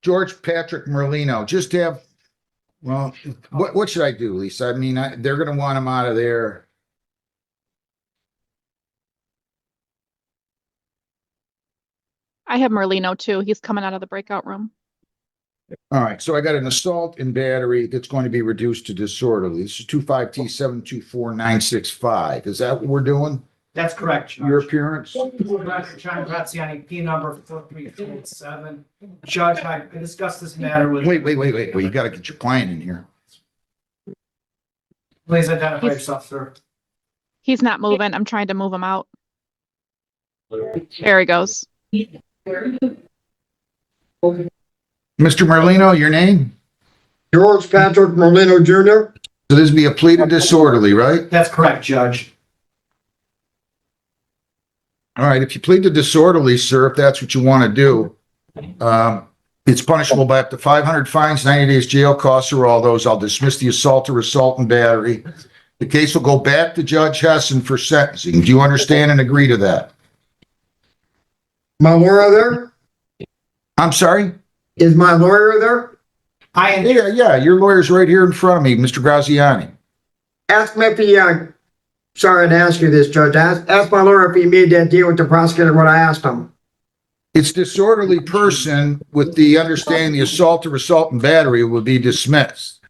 George Patrick Merlino, just have, well, what should I do, Lisa? I mean, they're gonna want him out of there. I have Merlino too. He's coming out of the breakout room. All right, so I got an assault and battery that's going to be reduced to disorderly. This is 25T724965. Is that what we're doing? That's correct, Judge. Your appearance? John Graziani, P number 4347. Judge, I discussed this matter with. Wait. Well, you gotta get your client in here. Please identify yourself, sir. He's not moving. I'm trying to move him out. There he goes. Mr. Merlino, your name? George Patrick Merlino Jr. So this would be a plea to disorderly, right? That's correct, Judge. All right, if you plead to disorderly, sir, if that's what you want to do, it's punishable by up to 500 fines, 90 days jail, costs or all those. I'll dismiss the assault or assault and battery. The case will go back to Judge Hessen for sentencing. Do you understand and agree to that? My lawyer there? I'm sorry? Is my lawyer there? Yeah, your lawyer's right here in front of me, Mr. Graziani. Ask me if he, sorry to ask you this, Judge. Ask my lawyer if he made that deal with the prosecutor when I asked him. It's disorderly person with the understanding the assault or assault and battery will be dismissed.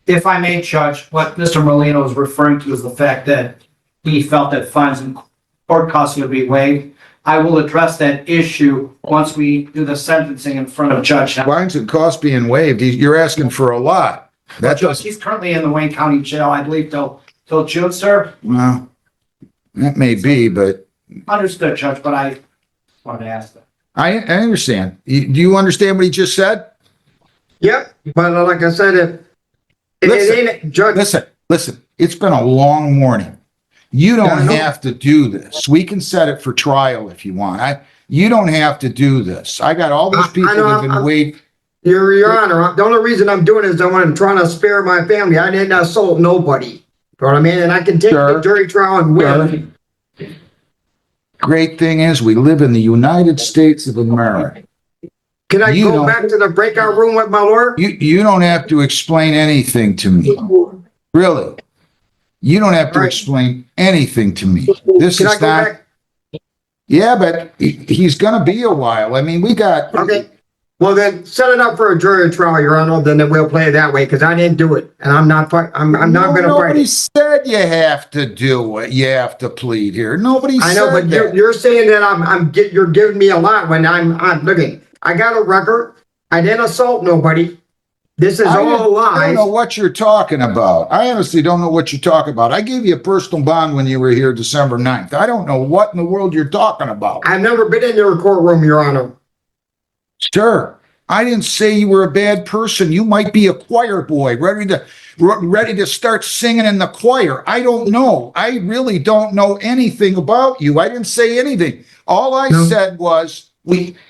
If I may, Judge, what Mr. Merlino is referring to is the fact that he felt that fines and court costs would be waived. I will address that issue once we do the sentencing in front of Judge Hessen. Fines and costs being waived, you're asking for a lot. That Judge, does, he's currently in the Wayne County Jail, I believe, till June, sir. well, that may be, but Understood, Judge, but I wanted to ask that. I understand. Do you understand what he just said? Yep, but like I said, it ain't, Judge. Listen, it's been a long morning. You don't Yeah, I know. have to do this. We can set it for trial if you want. You don't have to do this. I got all these people that have been waiting. Your Honor, the only reason I'm doing it is I'm trying to spare my family. I didn't assault nobody. You know what I mean? And I can take the jury trial and win. Great thing is, we live in the United States of America. Can I go back to the breakout room with my lawyer? You don't have to explain anything to me. Really. You don't have to explain anything to me. This Can I is go not. back? Yeah, but he's gonna be a while. I mean, we got. Okay. Well, then set it up for a jury trial, Your Honor. Then we'll play it that way because I didn't do it, and I'm not going to fight Nobody it. said you have to do it. You have to plead here. Nobody I know, said but that. you're saying that you're giving me a lot when I'm looking. I got a record. I didn't assault nobody. This is all I don't lies. know what you're talking about. I honestly don't know what you're talking about. I gave you a personal bond when you were here December 9th. I don't know what in the world you're talking about. I've never been in your courtroom, Your Honor. Sir, I didn't say you were a bad person. You might be a choir boy ready to start singing in the choir. I don't know. I really don't know anything about you. I didn't say anything. All I said was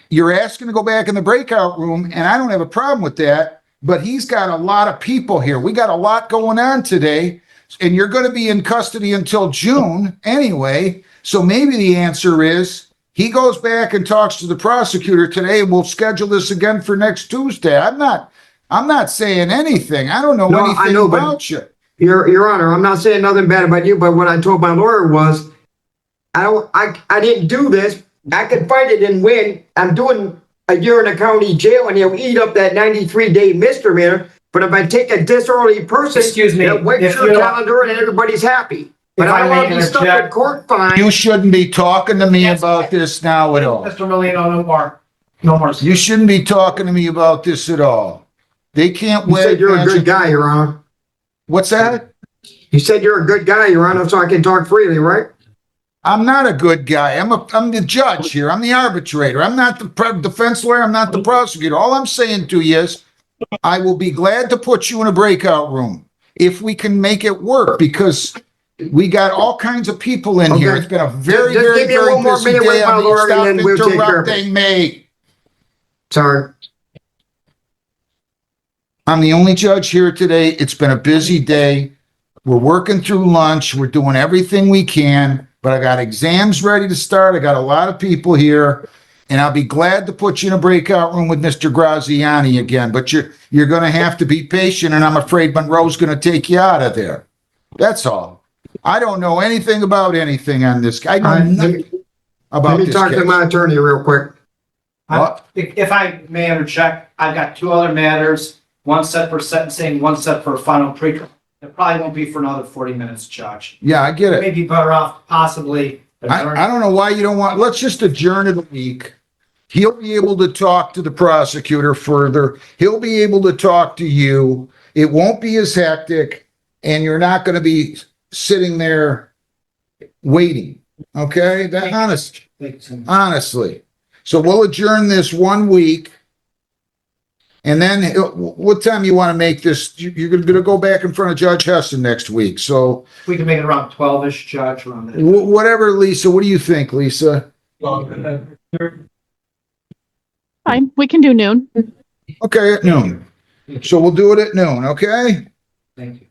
you're asking to go back in the breakout room, and I don't have a problem with that. But he's got a lot of people here. We got a lot going on today, and you're going to be in custody until June anyway. So maybe the answer is he goes back and talks to the prosecutor today, and we'll schedule this again for next Tuesday. I'm not saying anything. I don't know anything about you. Your Honor, I'm not saying nothing bad about you, but what I told my lawyer was, I didn't do this. I could fight it and win. I'm doing a year in a county jail, and he'll eat up that 93-day misdemeanor. But if I take a disorderly person, Excuse me, it wakes your calendar and everybody's happy. But I don't want to be stuck with court fines. You shouldn't be talking to me about this now at all. Mr. Merlino, no more. No more. You shouldn't be talking to me about this at all. They can't You wait. said you're a good guy, Your Honor. What's that? You said you're a good guy, Your Honor, so I can talk freely, right? I'm not a good guy. I'm the judge here. I'm the arbitrator. I'm not the defense lawyer. I'm not the prosecutor. All I'm saying to you is I will be glad to put you in a breakout room if we can make it work, because we got all kinds of people in here. It's been a very, Just very, give me very one more busy minute with day. my lawyer, Stop and then we'll take care of it. interrupting me. Sorry. I'm the only judge here today. It's been a busy day. We're working through lunch. We're doing everything we can, but I got exams ready to start. I got a lot of people here, And I'll be glad to put you in a breakout room with Mr. Graziani again, but you're gonna have to be patient, and I'm afraid Monroe's gonna take you out of there. That's all. I don't know anything about anything on this. I know nothing about Let me this talk to case. my attorney real quick. What? If I may interject, I've got two other matters, one set for sentencing, one set for final pre-trial. It probably won't be for another 40 minutes, Judge. Yeah, I get it. Maybe better off possibly. I don't know why you don't want, let's just adjourn it a week. He'll be able to talk to the prosecutor further. He'll be able to talk to you. It won't be as hectic, and you're not gonna be sitting there waiting, okay? Honestly. So we'll adjourn this 1 week. And then what time you want to make this? You're going to go back in front of Judge Heston next week. So We can make it around 12-ish, Judge, around that. whatever, Lisa, what do you think, Lisa? Fine, we can do noon. Okay, at noon. So we'll do it at noon, okay? Thank you.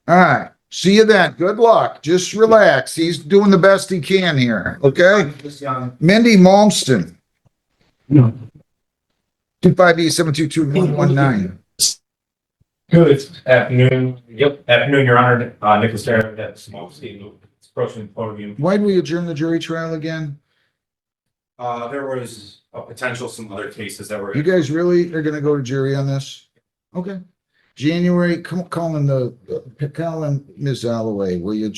All right. See you then. Good luck. Just relax. He's doing the best he can here, okay? This young. Mindy Malmston. 25E722-119. Good afternoon. Yep, afternoon, Your Honor. Nicholas Terry, that's mostly approaching the podium. Why did we adjourn the jury trial again? There was a potential, some other cases that were. You guys really are gonna go to jury on this? Okay. January, calling Ms. Alloway, will you,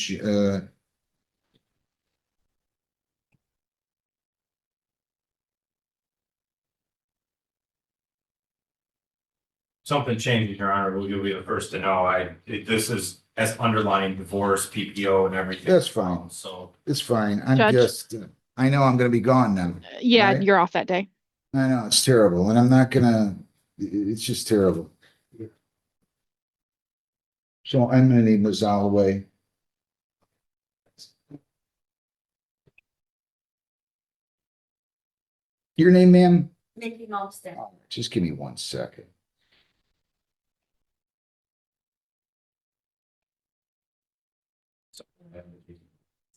Something changes, Your Honor. You'll be the first to know. This is as underlying divorce, PPO and everything. That's fine. So. it's fine. I'm Judge? just, I know I'm gonna be gone now. Yeah, Right. you're off that day. I know, it's terrible, and I'm not gonna, it's just terrible. So I'm gonna need Ms. Alloway. Your name, ma'am? Mindy Malmston. Just give me 1 second.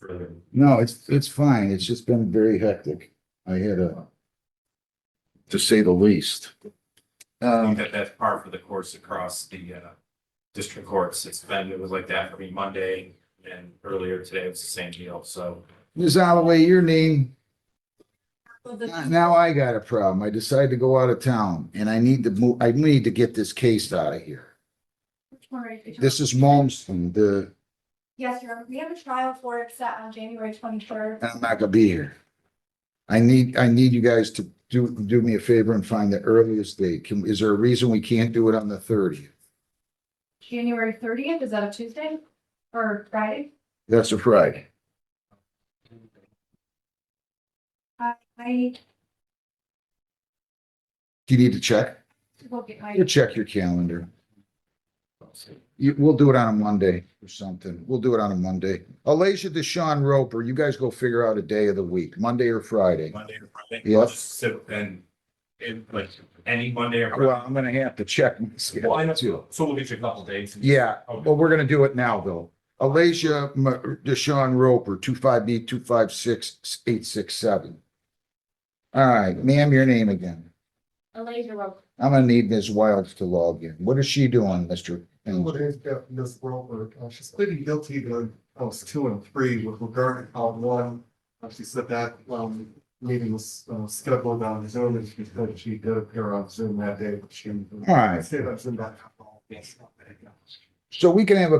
Further. No, it's fine. It's just been very hectic. I had to say the least. I think that that's par for the course across the district courts. It was like that for me Monday, and earlier today it was the same deal. So. Ms. Alloway, your name, now I got a problem. I decided to go out of town and I need to move, I need to get this case out of here. This is Malmston, Yes, Your Honor. We have a trial for it set on January 23rd. I'm not gonna be here. I need you guys to do me a favor and find the earliest date. Is there a reason we can't do it on the 30th? January 30th, is that a Tuesday or Friday? That's a Friday. I Do you need to check? will get my. You check your calendar. We'll do it on a Monday or something. We'll do it on a Monday. Alaysia Roper, you guys go figure out a day of the week, Monday or Friday. Monday or Friday. Yep. I'll just sit and like any Monday or Friday. Well, I'm gonna have to check my Well, I know schedule too. So we'll get you a couple days. Yeah, Okay. well, we're gonna do it now, though. Alaysia Roper, 25B256-867. All right, ma'am, your name again. Alaysia Roper. I'm gonna need Ms. Wilds to log in. What is she doing, Mr.? What is that, Ms. Roper? She's pleading guilty to counts 2 and 3 with regard to count 1. She said that, meeting was, scheduled on Zoom, and she said she did appear on Zoom that day, but she. All right. Say that's in that. So we can have a,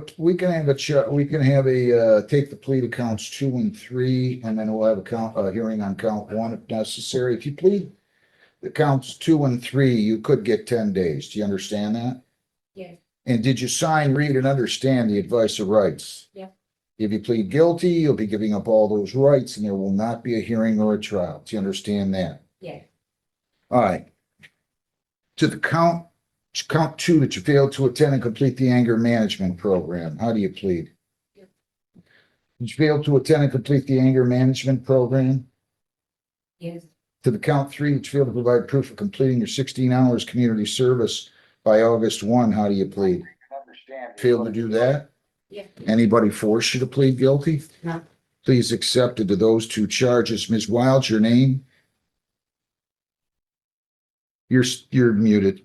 take the plea to counts 2 and 3, and then we'll have a hearing on count 1 if necessary. If you plead the counts 2 and 3, you could get 10 days. Do you understand that? Yes. And did you sign, read, and understand the advice of rights? Yeah. If you plead guilty, you'll be giving up all those rights, and there will not be a hearing or a trial. Do you understand that? Yeah. All right. To the count 2 that you failed to attend and complete the anger management program. How do you plead? Yep. Did you fail to attend and complete the anger management program? Yes. To the count 3 that you failed to provide proof of completing your 16 hours community service by August 1. How do you plead? Failed to do that? Yeah. Anybody force you to plead guilty? No. Please accept it to those 2 charges. Ms. Wild, your name? You're muted.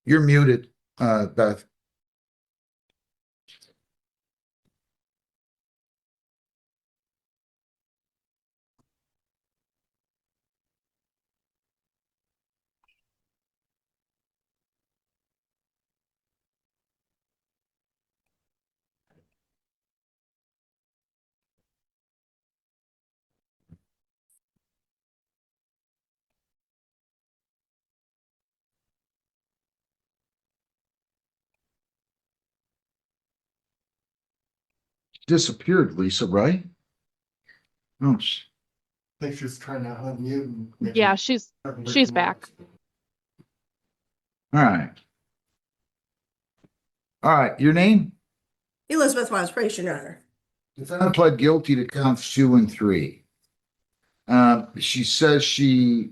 You're muted, Beth. Disappeared, Lisa, right? Oh, I think she's trying to unmute. and maybe Yeah, she's back. all right. All right, your name? Elizabeth Wasprache, Your Honor. Defendant pled guilty to counts 2 and 3. She says she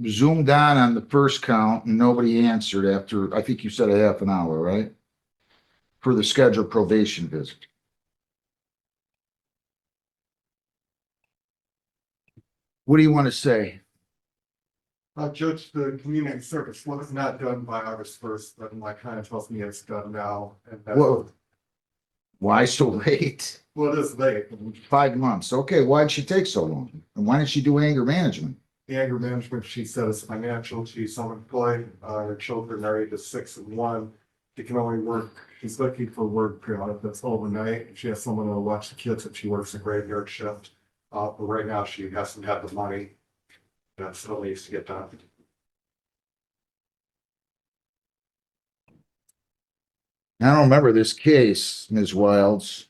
zoomed on the first count and nobody answered after, I think you said a half an hour, right? For the scheduled probation visit. What do you want to say? Judge, the community service was not done by August 1st, but my client tells me it's done now. And that's, Whoa. Why so late? well, it is late. 5 months. Okay, why'd she take so long? And why didn't she do anger management? The anger management, she said, is financial. She's unemployed. Her children are ages 6 and 1. She can only work, she's looking for work period that's overnight. She has someone to watch the kids if she works a graveyard shift. But right now she hasn't had the money. That still needs to get done. I don't remember this case, Ms. Wilds.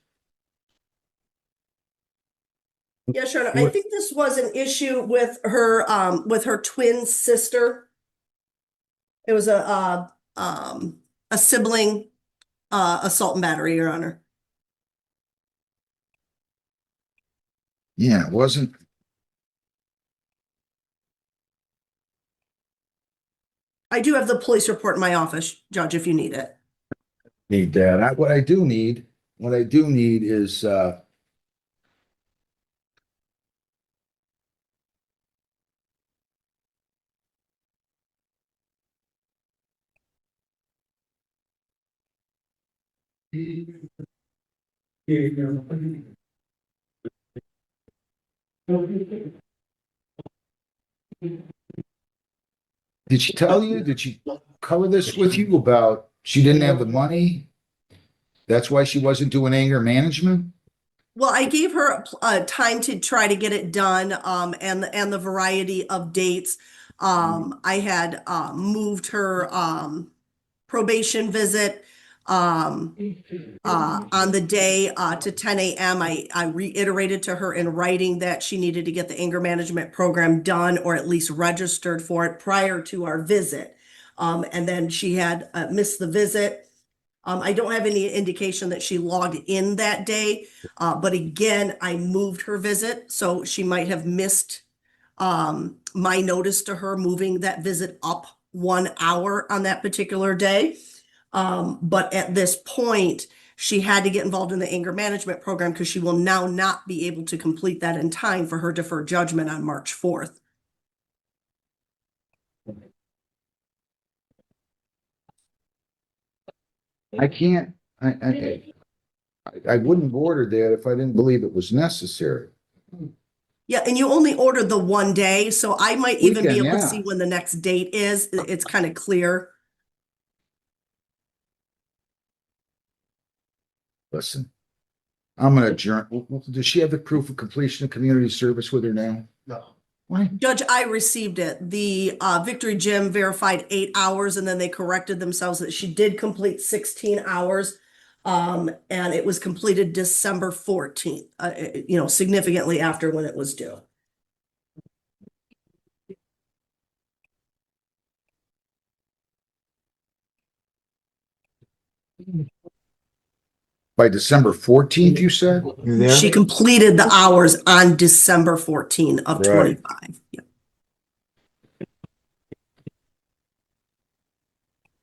Yeah, sure. I think this was an issue with her twin sister. It was a sibling assault and battery, Your Honor. Yeah, it wasn't. I do have the police report in my office, Judge, if you need it. Need that. What I do need is, did she tell you, did she cover this with you about she didn't have the money? That's why she wasn't doing anger management? Well, I gave her time to try to get it done, and the variety of dates. I had moved her probation visit on the day to 10 a.m. I reiterated to her in writing that she needed to get the anger management program done or at least registered for it prior to our visit. And then she had missed the visit. I don't have any indication that she logged in that day, but again, I moved her visit, so she might have missed my notice to her moving that visit up 1 hour on that particular day. But at this point, she had to get involved in the anger management program because she will now not be able to complete that in time for her deferred judgment on March 4th. I can't, I wouldn't have ordered that if I didn't believe it was necessary. Yeah, and you only ordered the 1 day, so I might even be Weekend, able to yeah. see when the next date is. It's kind of clear. Listen, I'm gonna adjourn. Does she have the proof of completion of community service with her now? No. Why? Judge, I received it. The Victory Gym verified 8 hours and then they corrected themselves that she did complete 16 hours. And it was completed December 14th, significantly after when it was due. By December 14th, you said? You there? She completed the hours on December 14 of Right. 25. Yeah.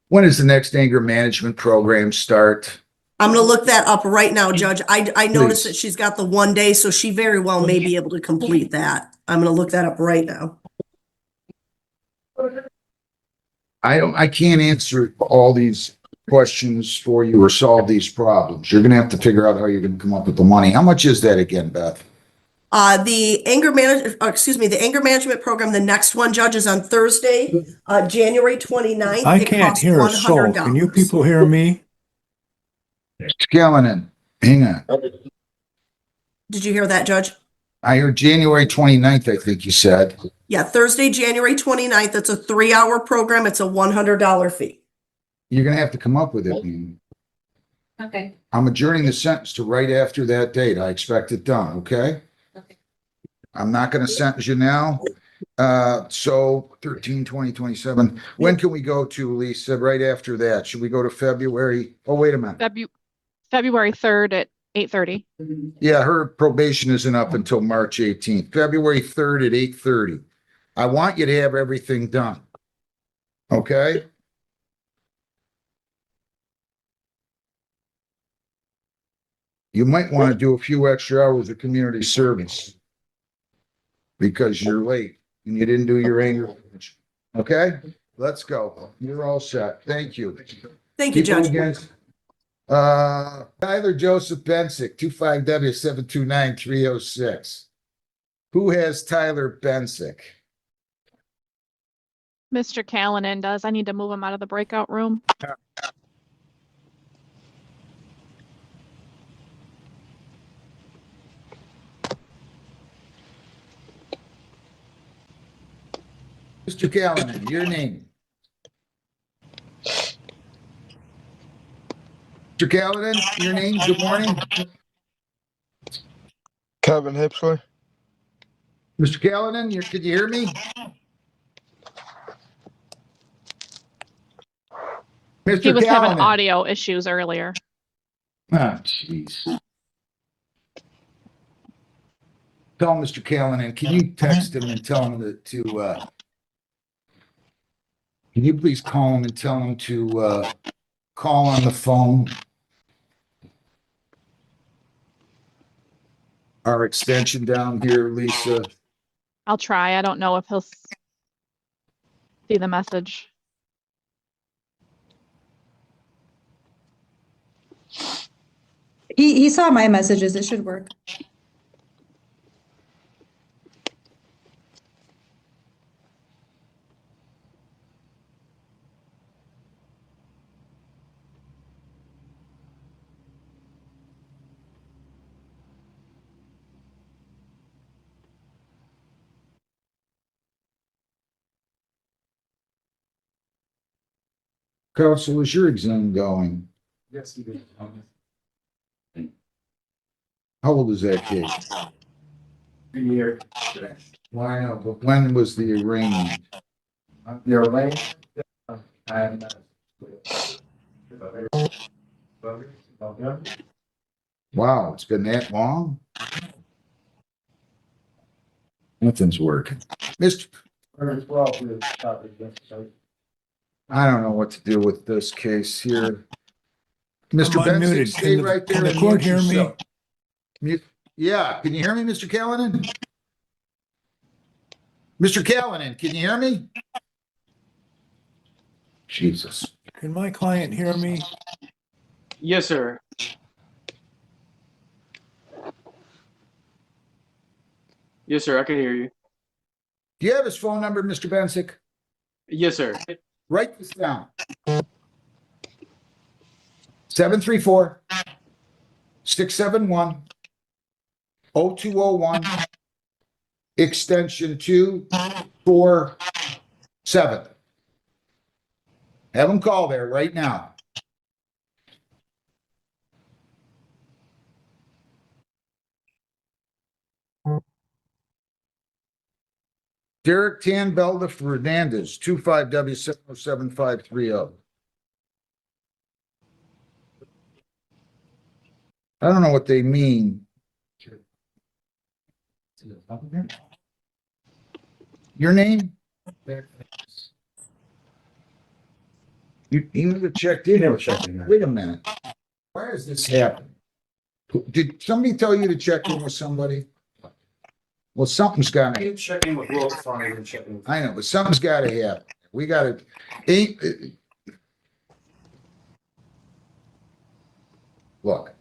When does the next anger management program start? I'm gonna look that up right now, Judge. I noticed Please. that she's got the 1 day, so she very well may be able to complete that. I'm gonna look that up right now. I can't answer all these questions for you or solve these problems. You're gonna have to figure out how you're gonna come up with the money. How much is that again, Beth? The the anger management program, the next one, Judge, is on Thursday, January 29th. I It can't costs hear a soul. Can you $100. people hear me? Callanan, hang on. Did you hear that, Judge? I heard January 29th, I think you said. Yeah, Thursday, January 29th. It's a 3-hour program. It's a $100 fee. You're gonna have to come up with it. man. Okay. I'm adjourning the sentence to right after that date. I expect it done, okay? Okay. I'm not gonna sentence you now. So 13/20/27. When can we go to, Lisa? Right after that? Should we go to February? Oh, wait a minute. February 3rd at 8:30. Yeah, her probation isn't up until March 18th, February 3rd at 8:30. I want you to have everything done. Okay? You might want to do a few extra hours of community service because you're late and you didn't do your anger. management. Okay? Let's go. You're all set. Thank you. Thank you, People Judge. against, Tyler Joseph Bensick, 25W729-306. Who has Tyler Bensick? Mr. Callanan does. I need to move him out of the breakout room. Mr. Callanan, your name. Mr. Callanan, your name. Good morning. Kevin Hipsley. Mr. Callanan, can you hear me? He Mr. was having Callanan. audio issues earlier. Ah, jeez. Tell Mr. Callanan, can you text him and tell him can you please call him and tell him to, call on the phone? Our extension down here, Lisa. I'll try. I don't know if he'll see the message. He saw my messages. It should work. Council, is your exam going? Yes, you did. How old is that kid? Year. Why not? But when was the arraignment? You're late. And. Wow, it's been that long? Nothing's working. Mr. I don't know what to do with this case here. Mr. I'm Benson, unmuted. stay right there. Can the and court mute hear me? yourself. Yeah, can you hear me, Mr. Callanan? Mr. Callanan, can you hear me? Jesus. Can my client hear me? Yes, sir. Yes, sir. I can hear you. Do you have his phone number, Mr. Bensick? Yes, sir. Write this down. 734-671-0201, extension 247. Have him call there right now. Derek Tanbelda Fernandez, 25W707-530. I don't know what they mean. Your name? You never checked in. Never checked in. Wait a minute. Why does this happen? Did somebody tell you to check in with somebody? Well, something's gotta, Keep checking with Will before I even check in. I know, but something's gotta happen. We gotta, look.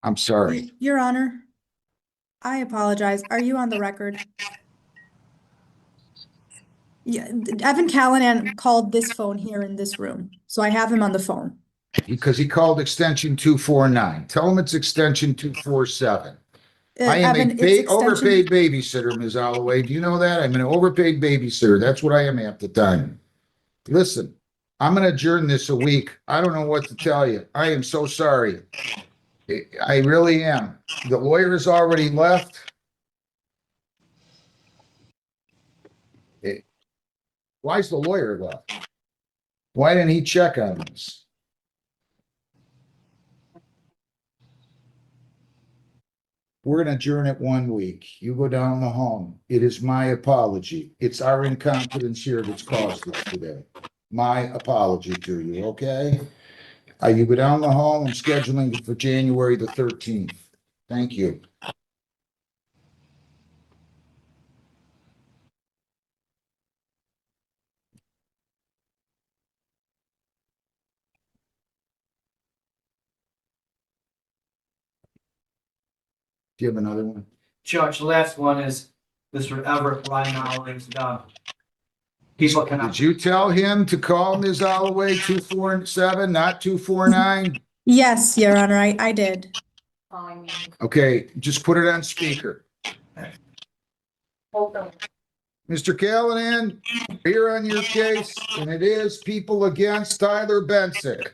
I'm sorry. Your Honor, I apologize. Are you on the record? Yeah, Evan Callahan called this phone here in this room, so I have him on the phone. Because he called extension 249. Tell him it's extension 247. I am Evan, a it's extension- overpaid babysitter, Ms. Holloway. Do you know that? I'm an overpaid babysitter. That's what I am at the time. Listen, I'm gonna adjourn this a week. I don't know what to tell you. I am so sorry. I really am. The lawyer has already left. Why's the lawyer left? Why didn't he check on this? We're gonna adjourn it 1 week. You go down the home. It is my apology. It's our incompetence here that's caused this today. My apology to you, okay? You go down the hall. I'm scheduling it for January the 13th. Thank you. Do you have another one? Judge, the last one is Mr. Everett Ryan Holloway's done. He's looking up. Did you tell him to call Ms. Holloway 247, not 249? Yes, Your Honor, I did. Okay, just put it on speaker. Mr. Callahan, here on your case, and it is people against Tyler Bensick.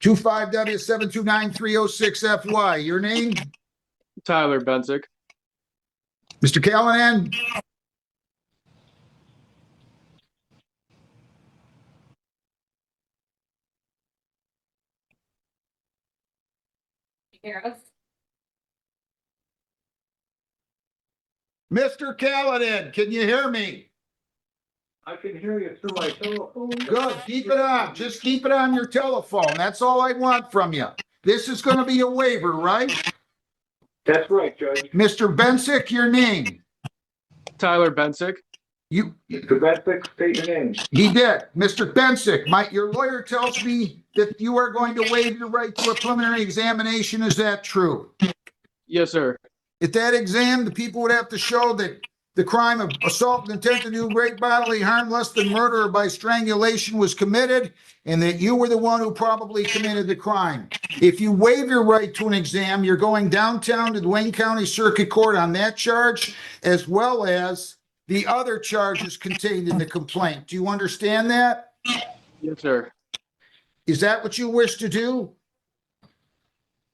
25W729-306FY. Your name? Tyler Bensick. Mr. Callahan? Mr. Callahan, can you hear me? I can hear you through my telephone. Good, keep it on. Just keep it on your telephone. That's all I want from you. This is gonna be a waiver, right? That's right, Judge. Mr. Bensick, your name? Tyler Bensick. The best state your name. He did. Mr. Bensick, your lawyer tells me that you are going to waive your right to a preliminary examination. Is that true? Yes, sir. At that exam, the people would have to show that the crime of assault with intent to do great bodily harm less than murder or by strangulation was committed, and that you were the one who probably committed the crime. If you waive your right to an exam, you're going downtown to the Wayne County Circuit Court on that charge, as well as the other charges contained in the complaint. Do you understand that? Yes, sir. Is that what you wish to do?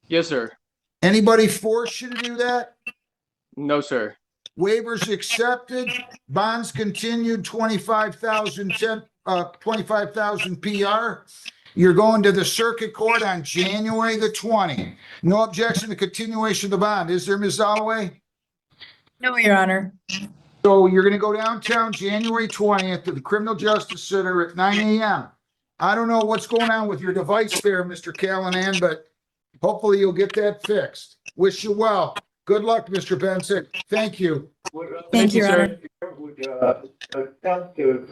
Yes, sir. Anybody force you to do that? No, sir. Waivers accepted, bonds continued, 25,000 PR. You're going to the circuit court on January the 20th. No objection to continuation of the bond. Is there, Ms. Holloway? No, Your Honor. So you're gonna go downtown January 20th to the Criminal Justice Center at 9 a.m. I don't know what's going on with your device there, Mr. Callahan, but hopefully you'll get that fixed. Wish you well. Good luck, Mr. Bensick. Thank you. Thank you, Your Honor. Would attempt to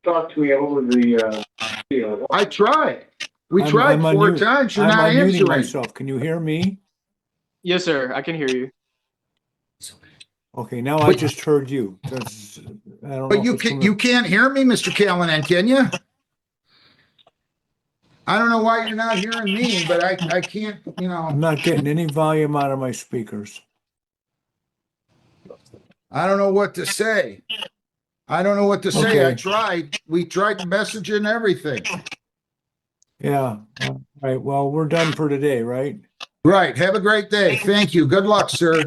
talk to me over the field. I tried. We I'm tried unmute- 4 times. You're I'm not unmuting answering. myself. Can you hear me? Yes, sir. I can hear you. Okay, now I But- just heard you. That's, I don't know But if you it's can, from you can't hear me, Mr. Callahan, can you? I don't know why you're not hearing me, but I can't, I'm not getting any volume out of my speakers. I don't know what to say. I don't know what to say. I Okay. tried. We tried to message and everything. Yeah, all right, well, we're done for today, right? Right. Have a great day. Thank you. Good luck, sir.